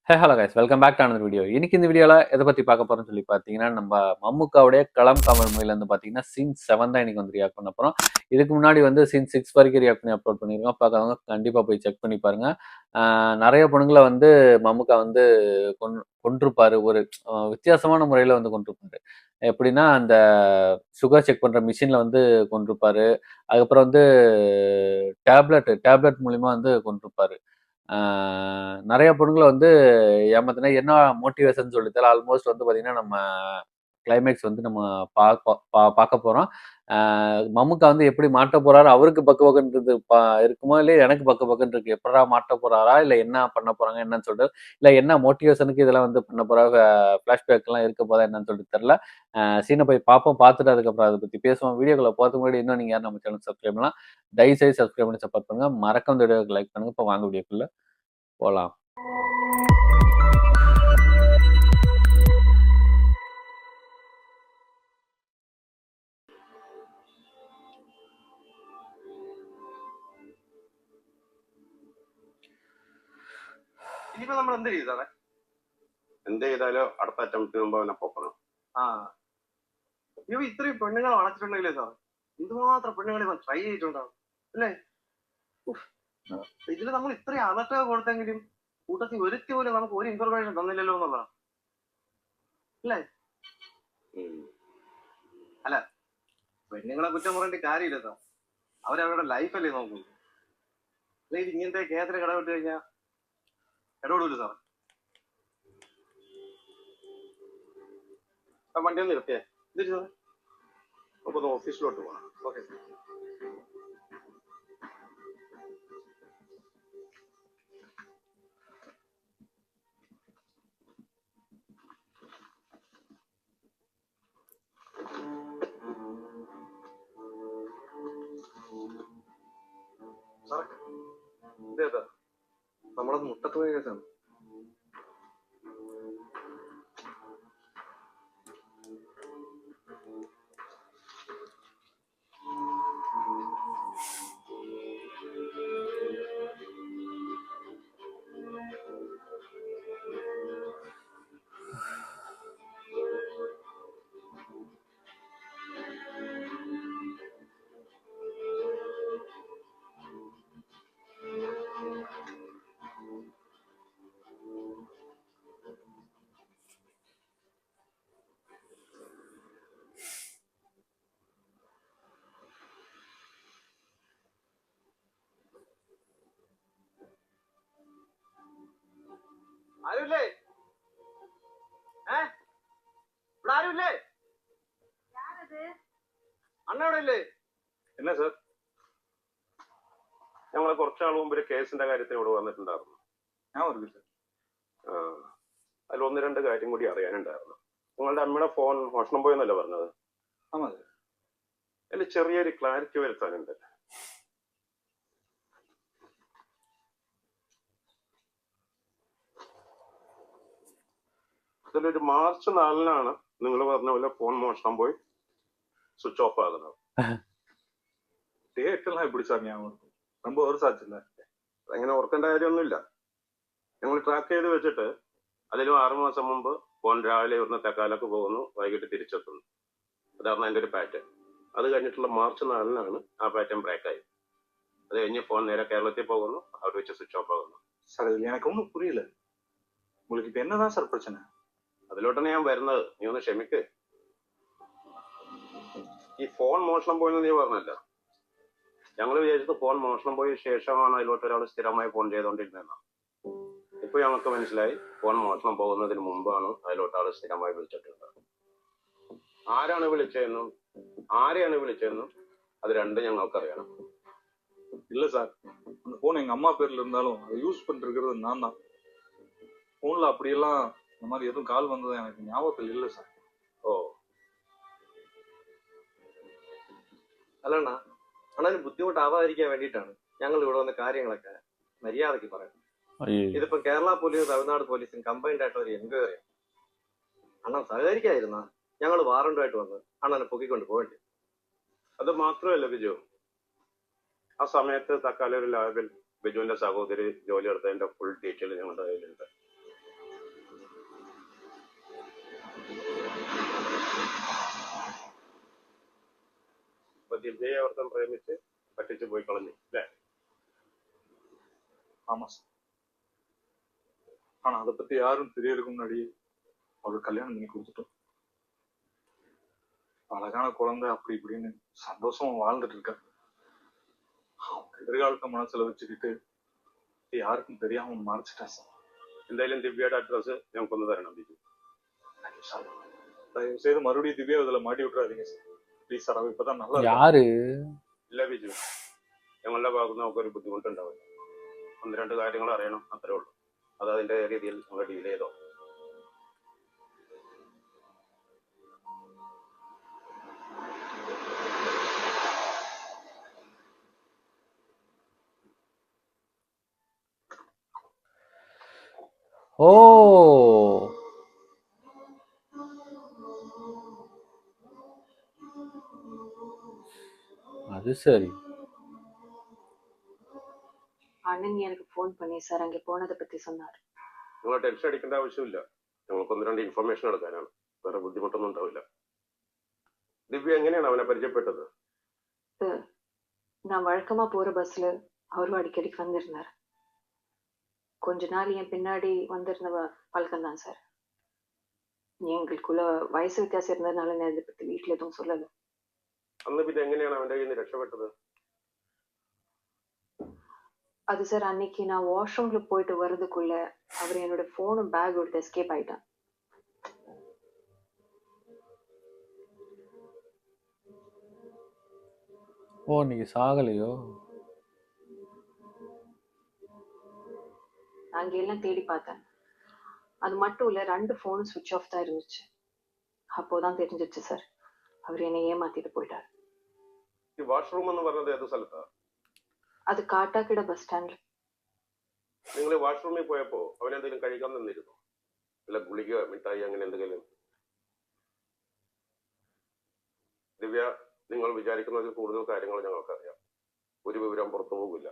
Hello guys, welcome back to another video. இன்னைக்கு இந்த வீடியோல எதை பத்தி பார்க்க போறோம்னு சொல்லி பார்த்தீங்கன்னா, நம்ம மம்முக்காவுடைய களம் கமல் மூவில இருந்து பார்த்தீங்கன்னா சீன் 7 தான் இன்னைக்கு வந்து ரியாக்ட் பண்ண போறோம். இதுக்கு முன்னாடி வந்து சீன் 6 வரைக்கும் ரியாக்ட் பண்ணி அப்லோட் பண்ணியிருக்கோம். பார்க்காதவங்க கண்டிப்பா போய் செக் பண்ணி பாருங்க. நிறைய பொண்ணுங்களை வந்து மம்முக்கா வந்து கொன்றிருப்பாரு. ஒரு வித்தியாசமான முறையில வந்து கொன்றிருப்பாரு. எப்படின்னா, அந்த சுகர் செக் பண்ற மிஷின்ல வந்து கொன்றிருப்பாரு. அதுக்கப்புறம் வந்து டேப்லெட் மூலியமா வந்து கொன்றிருப்பாரு. நிறைய பொண்ணுங்கள வந்து ஏமாத்தினா என்ன மோட்டிவேஷன் சொல்லித்தர ஆல்மோஸ்ட் வந்து பார்த்தீங்கன்னா, நம்ம கிளைமேக்ஸ் வந்து நம்ம பார்க்க போறோம். மம்முக்கா வந்து எப்படி மாட்ட போறாரு, அவருக்கு பக்கு பக்குன்றது இருக்குமோ, இல்லையா எனக்கு பக்கு பக்குன்னு இருக்கு. எப்படா மாட்ட போறாரா, இல்ல என்ன பண்ண போறாங்க என்னன்னு சொல்லிட்டு, இல்ல என்ன மோட்டிவேஷனுக்கு இதெல்லாம் வந்து பண்ண போறாங்க, ஃபிளாஷ்பேக்லாம் இருக்க போதா என்னன்னு சொல்லிட்டு தெரியல. சீனை போய் பார்ப்போம். பார்த்துட்டு அதுக்கப்புறம் அதை பத்தி பேசுவோம். வீடியோக்குள்ள போறதுக்கு முன்னாடி இன்னும் நீங்க யாரும் நம்ம சேனல் சப்ஸ்கிரைப் பண்ணலாம், தயவுசெய்து சப்ஸ்கிரைப் பண்ணி சப்போர்ட் பண்ணுங்க. மறக்காம இந்த வீடியோக்கு லைக் பண்ணுங்க. இப்போ வாங்க வீடியோக்குள்ள போலாம். ഇനിയിപ്പോ നമ്മൾ എന്ത് ചെയ്തു സാറേ? എന്ത് ചെയ്താലോ അടുത്ത അറ്റംപ്റ്റ് മുമ്പ് അവനെ പൊക്കണം. ഇവ ഇത്രയും പെണ്ണുങ്ങളെ വളച്ചിട്ടുണ്ടെങ്കിലേ സാറേ, എന്തുമാത്രം പെണ്ണുങ്ങൾ ഇവൻ ട്രൈ ചെയ്തിട്ടുണ്ടാവും അല്ലേ? ഇതില് നമ്മൾ ഇത്രയും അലർട്ട് കൊടുത്തെങ്കിലും കൂട്ടത്തിൽ ഒരുത്തി പോലും നമുക്ക് ഒരു ഇൻഫർമേഷൻ തന്നില്ലല്ലോ എന്നുള്ളതാണ് അല്ലേ? അല്ല, പെണ്ണുങ്ങളെ കുറ്റം പറയേണ്ട കാര്യമില്ല സാർ, അവരവരുടെ ലൈഫല്ലേ നോക്കുന്നു. അല്ലെ, ഇത് ഇങ്ങനത്തെ കേസിന് കടവിട്ട് കഴിഞ്ഞാൽ ഇടപെടൂല്ലോ സാറേ. വണ്ടി ഒന്ന് നിർത്തിയേ, എന്തിട്ട് സാറേ? നമുക്കൊന്ന് ഓഫീസിലോട്ട് പോകണം. Okay sir. സാറേ, ഇതേതാ? നമ്മളത് മുട്ടത്ത് പോയ കേസാണ്. ആരുമില്ലേ? ഇവിടെ ആരുമില്ലേ? അണ്ണ ഇവിടെ ഇല്ലേ? എന്നാ സാർ, ഞങ്ങൾ കുറച്ചാൾ മുമ്പ് ഒരു കേസിന്റെ കാര്യത്തിൽ ഇവിടെ വന്നിട്ടുണ്ടായിരുന്നു. ഞാൻ ഓർമ്മ സാർ. അതിൽ ഒന്ന് രണ്ട് കാര്യം കൂടി അറിയാനുണ്ടായിരുന്നു. നിങ്ങളുടെ അമ്മയുടെ ഫോൺ മോഷണം പോയെന്നല്ലേ പറഞ്ഞത്? ആമാ സാർ. അതിൽ ചെറിയൊരു ക്ലാരിറ്റി വരുത്താനുണ്ട്. അതിലൊരു മാർച്ച് 4-നാണ് നിങ്ങൾ പറഞ്ഞ പോലെ ഫോൺ മോഷണം പോയി സ്വിച്ച് ഓഫ് ആകുന്നത്. டேட்டெல்லாம் எப்படி சார் ஞாபகம் இருக்கும்? ரொம்ப வருஷம் ஆச்சுல்ல. അതങ്ങനെ ഓർക്കേണ്ട കാര്യമൊന്നുമില്ല. ഞങ്ങൾ ട്രാക്ക് ചെയ്ത് വെച്ചിട്ട് അതിലും 6 മാസം മുമ്പ് ഫോൺ രാവിലെ ഇവിടുന്ന് തെക്കാലൊക്കെ പോകുന്നു, വൈകിട്ട് തിരിച്ചെത്തുന്നു. അതായിരുന്നു അതിൻ്റെ ഒരു പാറ്റേൺ. അത് കഴിഞ്ഞിട്ടുള്ള മാർച്ച് 4-നാണ് ആ പാറ്റേൺ ബ്രേക്കായി. അത് കഴിഞ്ഞ് ഫോൺ നേരെ കേരളത്തിൽ പോകുന്നു, അവിടെ വെച്ച് സ്വിച്ച് ഓഫ് ആകുന്നു. சார், இது எனக்கு ஒன்றும் புரியல. உங்களுக்கு இப்ப என்னதான் சார் பிரச்சனை? അതിലോട്ടാണ് ഞാൻ വരുന്നത്. നീ ഒന്ന് ക്ഷമിക്ക്. ഈ ഫോൺ മോഷണം പോയെന്ന് നീ പറഞ്ഞല്ല. ഞങ്ങൾ വിചാരിച്ചത് ഫോൺ മോഷണം പോയ ശേഷമാണ് അതിലോട്ട് ഒരാൾ സ്ഥിരമായി ഫോൺ ചെയ്തുകൊണ്ടിരുന്നതെന്നാണ്. ഇപ്പൊ ഞങ്ങൾക്ക് മനസ്സിലായി ഫോൺ മോഷണം പോകുന്നതിന് മുമ്പാണ് അതിലോട്ട് ആൾ സ്ഥിരമായി വിളിച്ചിട്ടുള്ളത്. ആരാണ് വിളിച്ചതെന്നും ആരെയാണ് വിളിച്ചതെന്നും അത് രണ്ടും ഞങ്ങൾക്കറിയണം. இல்ல சார், அந்த போன் எங்க அம்மா பேர்ல இருந்தாலும் அதை யூஸ் பண்ணிருக்கிறது நான் தான். போன்ல அப்படியெல்லாம் இந்த மாதிரி எதுவும் கால் வந்தது எனக்கு ஞாபகத்தில் இல்ல சார். ഓ, അല്ലണ്ണ, അണ്ണന് ബുദ്ധിമുട്ടാവാതിരിക്കാൻ വേണ്ടിയിട്ടാണ് ഞങ്ങൾ ഇവിടെ വന്ന കാര്യങ്ങളൊക്കെ മര്യാദക്ക് പറയുന്നത്. ഇതിപ്പോ കേരള പോലീസും തമിഴ്നാട് പോലീസും കമ്പൈൻഡ് ആയിട്ടുള്ള ഒരു എൻക്വയറി. അണ്ണൻ സഹകരിക്കാതിരുന്ന ഞങ്ങൾ വാറണ്ടുമായിട്ട് വന്ന് അണ്ണനെ പൊക്കിക്കൊണ്ട് പോകേണ്ടി. അത് മാത്രമല്ല ബിജു, ആ സമയത്ത് തക്കാലം ഒരു ലാബിൽ ബിജുവിന്റെ സഹോദരി ജോലി എടുത്തതിന്റെ ഫുൾ ഡീറ്റെയിൽ ഞങ്ങളുടെ കയ്യിലുണ്ട്. ദിവ്യയെ ഒരുത്തൻ പ്രേമിച്ച് പറ്റിച്ച് പോയി കളഞ്ഞു അല്ലേ? ஆமா சார். ஆனா அதை பத்தி யாரும் தெரியறதுக்கு முன்னாடி அவளுக்கு கல்யாணம் பண்ணி கொடுத்துட்டோம். அழகான குழந்தை அப்படி இப்படின்னு சந்தோஷமா வாழ்ந்துட்டு இருக்காரு. அவங்க எதிர்காலத்தை மனசுல வச்சுக்கிட்டு யாருக்கும் தெரியாம மறைச்சிட்டேன் சார். എന്തായാലും ദിവ്യയുടെ അഡ്രസ് ഞങ്ങൾക്കൊന്ന് തരണം ബിജു. சார், தயவு செய்து மறுபடியும் திவ்யா இதுல மாட்டி விட்டுறாதீங்க சார். ப்ளீஸ் சார், அவ இப்பதான் நல்லா இருக்கா. யாரு? ഇല്ല ബിജു, ഞങ്ങളുടെ ഭാഗത്ത് നമുക്കൊരു ബുദ്ധിമുട്ടുണ്ടാവില്ല. ഒന്ന് രണ്ട് കാര്യങ്ങൾ അറിയണം, അത്രേ ഉള്ളൂ. അത് അതിന്റെ രീതിയിൽ നമ്മൾ ഡീൽ ചെയ്തോ. ஓ, அது சரி. அண்ணன் எனக்கு ஃபோன் பண்ணி சார் அங்கே போனதை பத்தி சொன்னார். നിങ്ങൾ ടെൻഷൻ അടിക്കേണ്ട ആവശ്യമില്ല. ഞങ്ങൾക്ക് ഒന്ന് രണ്ട് ഇൻഫർമേഷൻ എടുക്കാനാണ്. വേറെ ബുദ്ധിമുട്ടൊന്നും ഉണ്ടാവില്ല. ദിവ്യ എങ്ങനെയാണ് അവനെ പരിചയപ്പെട്ടത്? நான் வழக்கமா போற பஸ்ல அவரும் அடிக்கடிக்கு வந்திருந்தார். கொஞ்ச நாள் என் பின்னாடி வந்திருந்த பழக்கம் தான் சார். எங்களுக்குள்ள வயசு வித்தியாசம் இருந்ததுனால நான் இதை பத்தி வீட்டுல எதுவும் சொல்லல. അന്ന് പിന്നെ എങ്ങനെയാണ് അവന്റെ കയ്യിൽ നിന്ന് രക്ഷപ്പെട്ടത്? அது சார், அன்னைக்கு நான் வாஷ்ரூம்ல போயிட்டு வர்றதுக்குள்ள அவர் என்னோட போனும் பேக் எடுத்து எஸ்கேப் ஆயிட்டான். ஓ, நீங்க சாகலையோ? நாங்க எல்லாம் தேடி பார்த்தேன். அது மட்டும் இல்ல, 2 போனும் சுவிட்ச் ஆஃப் தான் இருந்துச்சு. அப்போதான் தெரிஞ்சிச்சு சார், அவர் என்னை ஏமாத்திட்டு போயிட்டார். ഈ വാഷ്റൂം എന്ന് പറഞ്ഞത് ഏത് സ്ഥലത്താ? அது காட்டாக்கிட பஸ் ஸ்டாண்ட்ல. നിങ്ങൾ വാഷ്റൂമിൽ പോയപ്പോ അവനെന്തെങ്കിലും കഴിക്കാൻ തന്നിരുന്നോ? അല്ല ഗുളിക, മിഠായി, അങ്ങനെ എന്തെങ്കിലും? ദിവ്യ, നിങ്ങൾ വിചാരിക്കുന്നതിൽ കൂടുതൽ കാര്യങ്ങൾ ഞങ്ങൾക്കറിയാം. ഒരു വിവരം പുറത്തു പോകില്ല.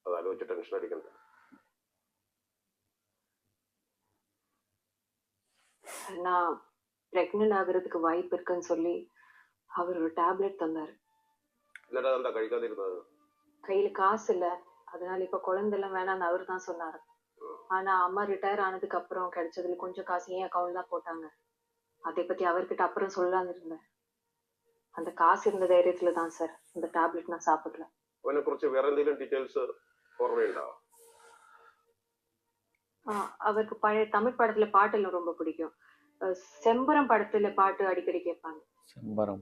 അത് ആലോചിച്ച് ടെൻഷൻ അടിക്കണ്ട. நான் பிரெக்னென்ட் ஆகுறதுக்கு வாய்ப்பு இருக்குன்னு சொல்லி அவர் ஒரு டேப்லெட் தந்தாரு. എന്നിട്ട് അതെന്താ കഴിക്കാതിരുന്നത്? கையில காசு இல்ல, அதனால இப்ப குழந்தை எல்லாம் வேணாம்னு அவர் தான் சொன்னாரு. ஆனா அம்மா ரிட்டையர் ஆனதுக்கு அப்புறம் கிடைச்சதுல கொஞ்சம் காசு என் அக்கௌண்ட் தான் போட்டாங்க. அதை பத்தி அவர்கிட்ட அப்புறம் சொல்லலாம்னு இருந்தேன். அந்த காசு இருந்த தைரியத்துல தான் சார் இந்த டேப்லெட் நான் சாப்பிடல. അവനെ കുറിച്ച് വേറെ എന്തെങ്കിലും ഡീറ്റെയിൽസ് ഓർമ്മയുണ്ടോ? அவருக்கு பழைய தமிழ் படத்துல பாட்டெல்லாம் ரொம்ப பிடிக்கும். செம்பரம் படத்துல பாட்டு அடிக்கடி கேட்பாங்க. செம்பரம்.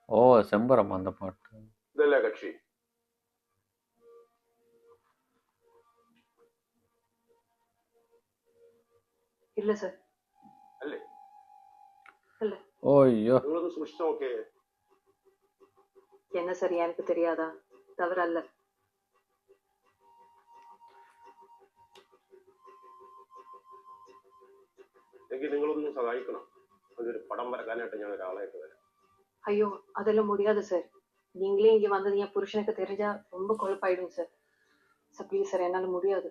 ஓ, செம்பரம் அந்த பாட்டு. ഇതല്ലേ കക്ഷി? இல்ல சார். അല്ലേ? இல்ல. ஓ, ஐயோ. നിങ്ങളൊന്ന് സൂക്ഷിച്ചു നോക്കേ. என்ன சார், எனக்கு தெரியாதா? தவறல்ல. എങ്കിൽ നിങ്ങളൊന്ന് സഹായിക്കണം. അതൊരു പടം വരക്കാനായിട്ട് ഞാൻ ഒരാളായിട്ട് വരാം. ஐயோ, அதெல்லாம் முடியாது சார். நீங்களே இங்க வந்தது என் புருஷனுக்கு தெரிஞ்சா ரொம்ப கொழுப்பாயிடும் சார். சார் ப்ளீஸ் சார், என்னால முடியாது.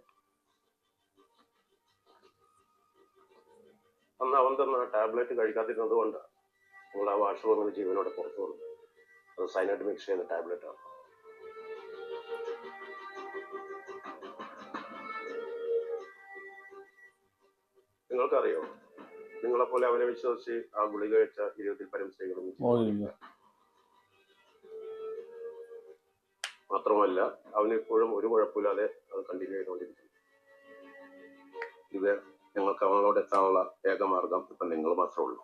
അന്ന് അവൻ തന്ന ടാബ്ലറ്റ് കഴിക്കാതിരുന്നത് കൊണ്ടാണ് നിങ്ങൾ ആ വാഷ്റൂമിൽ നിന്ന് ജീവനോടെ പുറത്തു വന്നത്. അത് സൈനൈഡ് മിക്സ് ചെയ്ത ടാബ്ലറ്റ് ആണ്. നിങ്ങൾക്കറിയോ, നിങ്ങളെപ്പോലെ അവനെ വിശ്വസിച്ച് ആ ഗുളിക കഴിച്ച 20 പരം സ്ത്രീകളും ஐயோ. മാത്രമല്ല അവനിപ്പോഴും ഒരു കുഴപ്പമില്ലാതെ അത് കണ്ടിന്യൂ ചെയ്തുകൊണ്ടിരിക്കുന്നു. ഇത് ഞങ്ങൾക്ക് അവനോട് എത്താനുള്ള ഏക മാർഗം ഇപ്പൊ നിങ്ങൾ മാത്രമേ ഉള്ളൂ.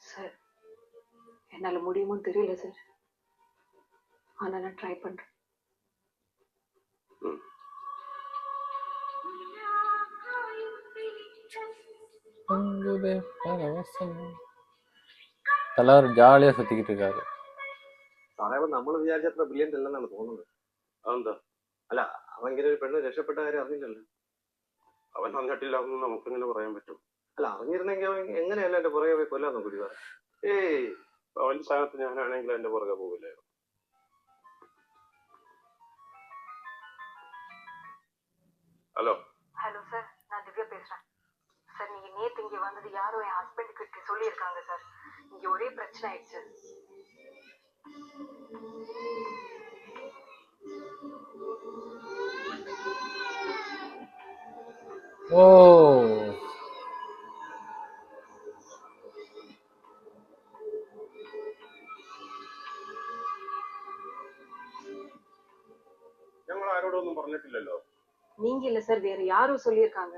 சார், என்னால முடியுமோன்னு தெரியல சார். ஆனா நான் ட்ரை பண்றேன். பொங்குதே பரவசம். எல்லாரும் ஜாலியா சுத்திக்கிட்டு இருக்காரு. സാറേ, നമ്മൾ വിചാരിച്ചത്ര ബ്രില്യന്റ് അല്ലെന്നാണ് തോന്നുന്നത്. അതെന്താ? അല്ല, അവൻ ഇങ്ങനെ ഒരു പെണ്ണ് രക്ഷപ്പെട്ട കാര്യം അറിഞ്ഞില്ലല്ലോ. അവൻ അറിഞ്ഞിട്ടില്ല എന്ന് നമുക്കെങ്ങനെ പറയാൻ പറ്റും? അല്ല, അറിഞ്ഞിരുന്നെങ്കിൽ അവൻ എങ്ങനെയല്ല എന്റെ പുറകെ പോയി കൊല്ലാൻ നോക്കി സാറേ. ഏയ്, അവന്റെ സ്ഥാനത്ത് ഞാനാണെങ്കിൽ എന്റെ പുറകെ പോകില്ലായിരുന്നു. ഹലോ. ஹலோ சார், நான் திவ்யா பேசுறேன். சார், நீங்க நேத்து இங்க வந்தது யாரோ என் ஹஸ்பண்ட் கிட்ட சொல்லியிருக்காங்க சார். இங்க ஒரே பிரச்சனை ஆயிடுச்சு. ஓ ഞങ്ങൾ ആരോടൊന്നും പറഞ്ഞിട്ടില്ലല്ലോ. நீங்க இல்ல சார், வேற யாரும் சொல்லியிருக்காங்க.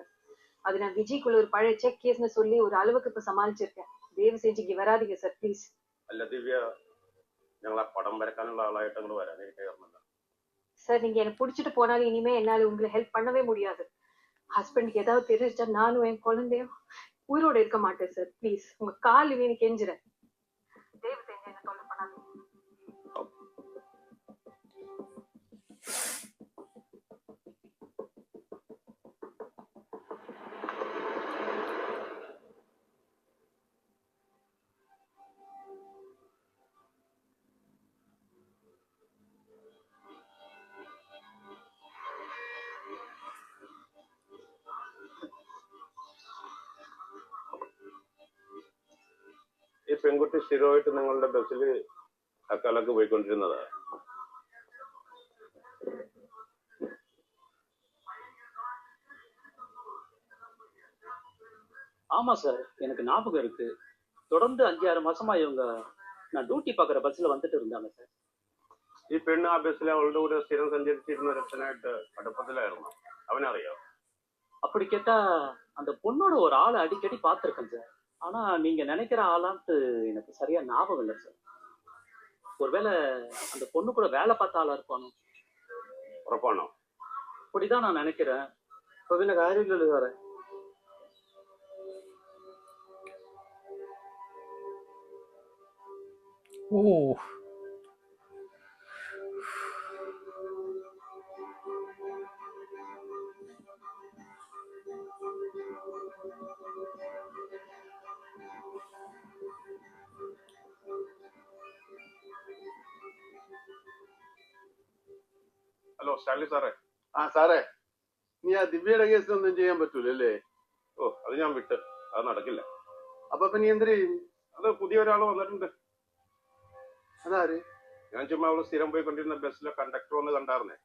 அது நான் விஜய்க்குள்ள ஒரு பழைய செக் கேஸ்னு சொல்லி ஒரு அளவுக்கு இப்ப சமாளிச்சிருக்கேன். தயவு செஞ்சு இங்க வராதீங்க சார், ப்ளீஸ். അല്ല ദിവ്യ, ഞങ്ങൾ ആ പടം വരക്കാനുള്ള ആളായിട്ട് അങ്ങോട്ട് വരാനിരിക്കുകയായിരുന്നല്ലോ. சார், நீங்க என்ன புடிச்சிட்டு போனாலும் இனிமே என்னால உங்களை ஹெல்ப் பண்ணவே முடியாது. ஹஸ்பண்டுக்கு ஏதாவது தெரிஞ்சா நானும் என் குழந்தையும் உயிரோட இருக்க மாட்டேன் சார். ப்ளீஸ், உங்க கால் வீணு கெஞ்சுறேன். தயவு செஞ்சு என்ன தொல்லை பண்ணாதீங்க. ഈ പെൺകുട്ടി സ്ഥിരമായിട്ട് നിങ്ങളുടെ ബസ്സിൽ അക്കാലൊക്കെ പോയിക്കൊണ്ടിരുന്നതാ? ஆமா சார், எனக்கு ஞாபகம் இருக்கு. தொடர்ந்து 5-6 மாசமா இவங்க நான் டியூட்டி பாக்குற பஸ்ல வந்துட்டு இருந்தாங்க சார். ഈ പെണ്ണ് ആ ബസ്സിൽ അവളുടെ കൂടെ സ്ഥിരം സഞ്ചരിച്ചിരുന്ന ഒരുത്തനായിട്ട് അടുപ്പത്തിലായിരുന്നു. അവനറിയോ? அப்படி கேட்டா அந்த பொண்ணோட ஒரு ஆளை அடிக்கடி பார்த்திருக்கேன் சார். ஆனா நீங்க நினைக்கிற ஆளான்ட்டு எனக்கு சரியா ஞாபகம் இல்லை சார். ஒருவேளை அந்த பொண்ணு கூட வேலை பார்த்த ஆளா இருப்பானோ? ഉറപ്പാണോ? அப்படிதான் நான் நினைக்கிறேன். അപ്പൊ പിന്നെ കാര്യമില്ലല്ലോ സാറേ. ஓ ഹലോ സ്റ്റാൻലി സാറേ. ആ സാറേ, നീ ആ ദിവ്യയുടെ കേസിലൊന്നും ചെയ്യാൻ പറ്റൂലല്ലേ? ഓ, അത് ഞാൻ വിട്ട്. അത് നടക്കില്ല. അപ്പൊ ഇപ്പൊ നീ എന്ത് ചെയ്യും? അത് പുതിയ ഒരാൾ വന്നിട്ടുണ്ട്. അതാര്? ഞാൻ ചുമ്മാ അവള് സ്ഥിരം പോയിക്കൊണ്ടിരുന്ന ബസ്സിലെ കണ്ടക്ടർ ഒന്ന് കണ്ടായിരുന്നേ.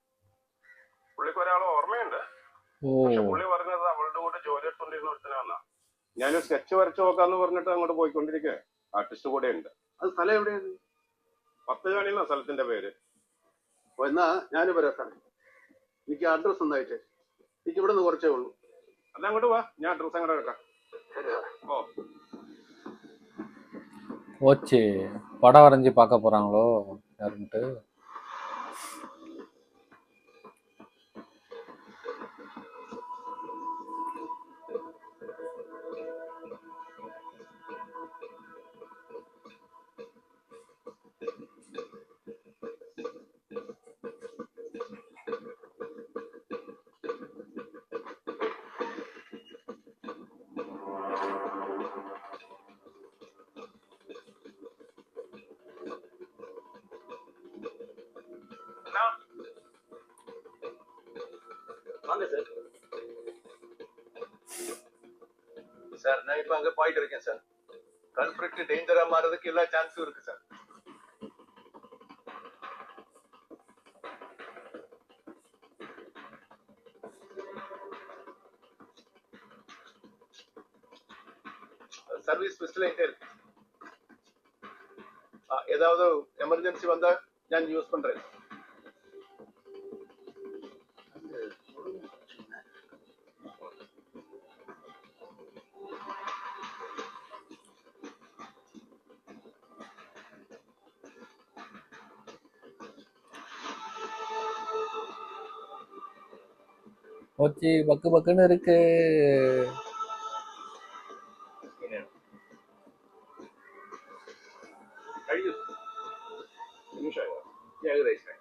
പുള്ളിക്ക് ഒരാളെ ഓർമ്മയുണ്ട്. ஓ പക്ഷെ പുള്ളി പറഞ്ഞത് അവളുടെ കൂടെ ജോലി എടുത്തോണ്ടിരുന്ന ഒരുത്തനാന്നാ. ഞാൻ സ്കെച്ച് വരച്ചു നോക്കാന്ന് പറഞ്ഞിട്ട് അങ്ങോട്ട് പോയിക്കൊണ്ടിരിക്കുക. ആർട്ടിസ്റ്റ് കൂടെ ഉണ്ട്. അത് സ്ഥലം എവിടെയാണ്? 10 കാണി എന്നാ സ്ഥലത്തിന്റെ പേര്. ഓ, എന്നാ ഞാനും വരാം സാറേ. എനിക്ക് അഡ്രസ് ഒന്നായിട്ട്. എനിക്ക് ഇവിടെ നിന്ന് കുറച്ചേ ഉള്ളൂ. അല്ല, അങ്ങോട്ട് വാ, ഞാൻ അഡ്രസ് അങ്ങോട്ട് കേൾക്കാം. ഓ, போச்சு. படம் வரைஞ்சி பார்க்க போறாங்களோ யாருன்ட்டு. வாங்க சார். சார், நான் இப்ப அங்க போயிட்டு இருக்கேன் சார். கல்பிரிட் டேஞ்சரா மாறதுக்கு எல்லா சான்ஸும் இருக்கு சார். സർവീസ് പിസ്റ്റലായിട്ടേ இருக்கு. ஏதாவது எமர்ஜென்சி வந்தா நான் யூஸ் பண்றேன். போச்சு, பக்கு பக்குன்னு இருக்கு. കഴിഞ്ഞു. നിമിഷമായോ? ഏകദേശം.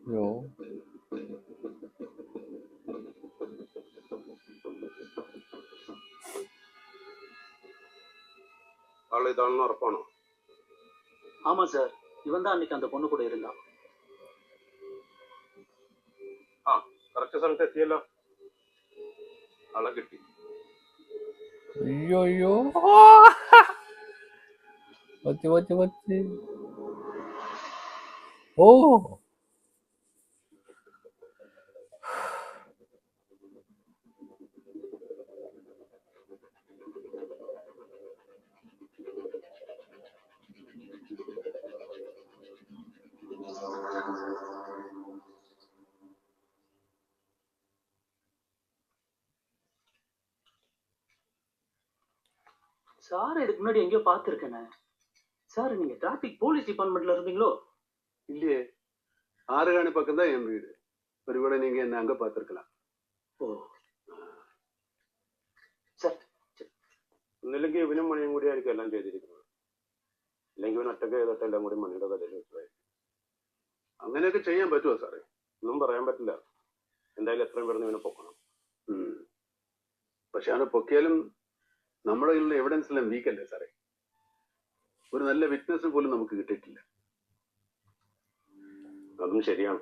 ஐயோ ആള് ഇതാണെന്ന് ഉറപ്പാണോ? ஆமா சார், இவன் தான் அன்னைக்கு அந்த பொண்ணு கூட இருந்தான். കറക്റ്റ് സ്ഥലത്ത് എത്തിയല്ലോ. ആളെ കിട്ടി. അയ്യോ അയ്യോ വച്ച് വച്ച് വച്ച് ഓ சார் இதுக்கு முன்னாடி எங்கேயோ பார்த்துருக்கேனே. சார் நீங்க டிராபிக் போலீஸ் டிபார்ட்மெண்ட்ல இருந்தீங்களோ? இல்லையே, ஆறுகாணி பக்கம் தான் என் வீடு. ஒருவேளை நீங்க என்ன அங்க பார்த்திருக்கலாம். ഓ സാർ ഒന്നില്ലെങ്കിൽ ഇവനും മണിയും കൂടി ആയിരിക്കും എല്ലാം ചെയ്തിരിക്കുന്നത്. ഇല്ലെങ്കിൽ ഇവൻ ഒറ്റക്ക് ചെയ്തിട്ട് എല്ലാം കൂടി മണിയുടെ തലയിൽ വെച്ചതായിരിക്കും. അങ്ങനെയൊക്കെ ചെയ്യാൻ പറ്റുമോ സാറേ? ഒന്നും പറയാൻ പറ്റില്ല. എന്തായാലും എത്രയും പെട്ടെന്ന് ഇവനെ പൊക്കണം. പക്ഷെ അവനെ പൊക്കിയാലും നമ്മുടെ കയ്യിലുള്ള എവിഡൻസ് എല്ലാം വീക്കല്ലേ സാറേ? ഒരു നല്ല വിറ്റ്നസ് പോലും നമുക്ക് കിട്ടിയിട്ടില്ല. അതും ശരിയാണ്.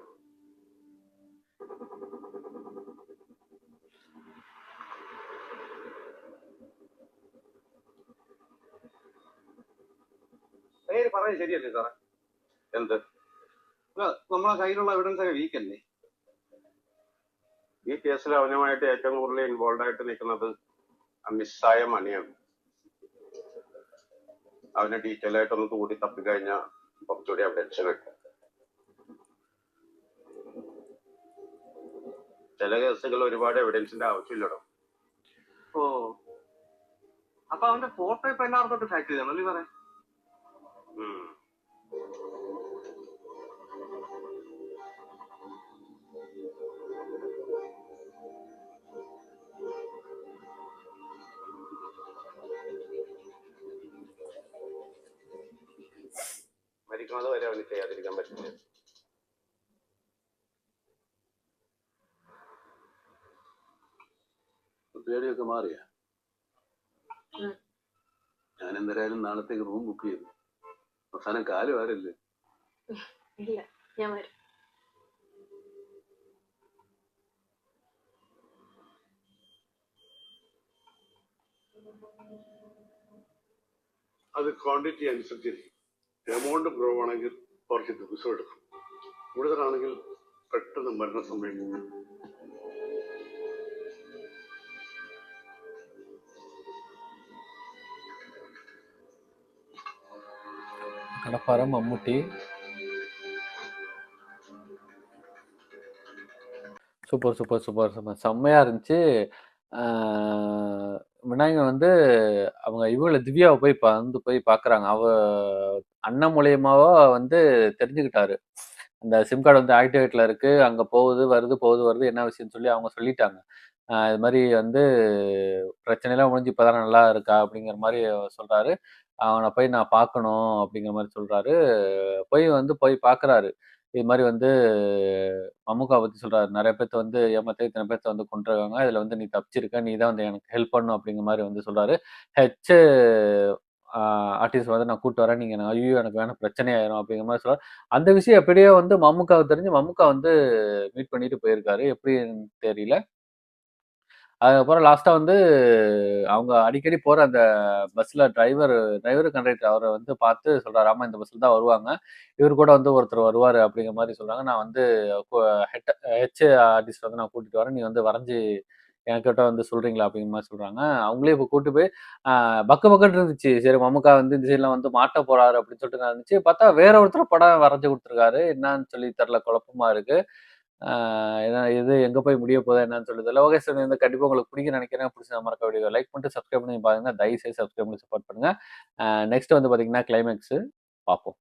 പേര് പറയുന്നത് ശരിയല്ലേ സാറേ? എന്ത്? നമ്മളെ കയ്യിലുള്ള എവിഡൻസ് ഒക്കെ വീക്കല്ലേ? ഈ കേസിൽ അവനുമായിട്ട് ഏറ്റവും കൂടുതൽ ഇൻവോൾവ് ആയിട്ട് നിൽക്കുന്നത് ആ മിസ്സായ മണിയാണ്. അവനെ ഡീറ്റെയിൽ ആയിട്ടൊന്ന് കൂടി തപ്പിക്കഴിഞ്ഞാൽ കുറച്ചുകൂടി എവിഡൻസ് കിട്ടും. ചില കേസുകൾ ഒരുപാട് എവിഡൻസിന്റെ ആവശ്യമില്ലടോ. ഓ, അപ്പൊ അവന്റെ ഫോട്ടോ ഇപ്പൊ എല്ലാവർക്കും തൊട്ട് ഫാക്ട് ചെയ്യണല്ലേ സാറേ? മരിക്കുന്നത് വരെ അവന് ചെയ്യാതിരിക്കാൻ പറ്റില്ല. പേടിയൊക്കെ മാറിയ? ഞാൻ എന്തായാലും നാളത്തേക്ക് റൂം ബുക്ക് ചെയ്തു. അവസാനം കാലം ആരല്ലേ? ഇല്ല, ഞാൻ വരും. അത് ക്വാണ്ടിറ്റി അനുസരിച്ചിരിക്കും. എമൗണ്ട് കുറവാണെങ്കിൽ കുറച്ച് ദിവസം എടുക്കും. കൂടുതലാണെങ്കിൽ പെട്ടെന്ന് മരണം സംഭവിക്കും. கடப்பார மம்முட்டி சூப்பர் சூப்பர் சூப்பர் சூப்பர் செம்மையா இருந்துச்சு. விநாயகன் வந்து அவங்க இவங்கள திவ்யாவை போய் பார்க்குறாங்க. அவ அண்ணன் மூலியமாவா வந்து தெரிஞ்சுக்கிட்டாரு. அந்த சிம் கார்டு வந்து ஆக்டிவேட்ல இருக்கு, அங்க போகுது வருது போகுது வருது, என்ன விஷயம்னு சொல்லி அவங்க சொல்லிட்டாங்க. இது மாதிரி வந்து பிரச்சனைலாம் முடிஞ்சு இப்பதான் நல்லா இருக்கா அப்படிங்கிற மாதிரி சொல்றாரு. அவனை போய் நான் பார்க்கணும் அப்படிங்கிற மாதிரி சொல்றாரு. போய் பார்க்குறாரு. இது மாதிரி வந்து மம்முக்கா பத்தி சொல்றாரு. நிறைய பேர்த்த வந்து ஏமாத்தி இத்தனை பேர்த்த வந்து கொன்றுருக்காங்க. இதுல வந்து நீ தப்பிச்சிருக்க. நீ தான் வந்து எனக்கு ஹெல்ப் பண்ணணும் அப்படிங்கிற மாதிரி வந்து சொல்றாரு. ஹெச் ஆர்டிஸ்ட் வந்து நான் கூட்டு வரேன். நீங்க ஐயோ எனக்கு வேணும் பிரச்சனை ஆயிரும் அப்படிங்கிற மாதிரி சொல்றாரு. அந்த விஷயம் எப்படியோ வந்து மம்முக்காவுக்கு தெரிஞ்சு மம்முக்கா வந்து மீட் பண்ணிட்டு போயிருக்காரு. எப்படின்னு தெரியல. அதுக்கப்புறம் லாஸ்டா வந்து அவங்க அடிக்கடி போற அந்த பஸ்ல டிரைவர் கண்டக்டர் அவரை வந்து பார்த்து சொல்றாரு, ஆமா இந்த பஸ்ல தான் வருவாங்க, இவர் கூட வந்து ஒருத்தர் வருவாரு அப்படிங்கிற மாதிரி சொல்றாங்க. நான் வந்து ஹெச் ஆர்டிஸ்ட் வந்து நான் கூட்டிட்டு வரேன், நீ வந்து வரைஞ்சி என்கிட்ட வந்து சொல்றீங்களா அப்படிங்கிற மாதிரி சொல்றாங்க. அவங்களே இப்போ கூட்டு போய் பக்கு பக்கன்னு இருந்துச்சு. சரி மம்முக்கா வந்து இந்த சைட்லாம் வந்து மாட்ட போறாரு அப்படின்னு சொல்லிட்டு இருந்துச்சு. பார்த்தா வேற ஒருத்தர் படம் வரைஞ்சு கொடுத்துருக்காரு. என்னன்னு சொல்லி தெரியல, குழப்பமா இருக்கு. ஏன்னா இது எங்க போய் முடிய போதா என்னன்னு சொல்லுது. ஓகே சார், இந்த கண்டிப்பா உங்களுக்கு பிடிக்கும் நினைக்கிறேன். பிடிச்ச மறக்க வீடியோ லைக் பண்ணிட்டு சப்ஸ்கிரைப் பண்ணி பாருங்க. தயவு செய்து சப்ஸ்கிரைப் பண்ணி சப்போர்ட் பண்ணுங்க. நெக்ஸ்ட் வந்து பாத்தீங்கன்னா கிளைமேக்ஸ் பார்ப்போம்.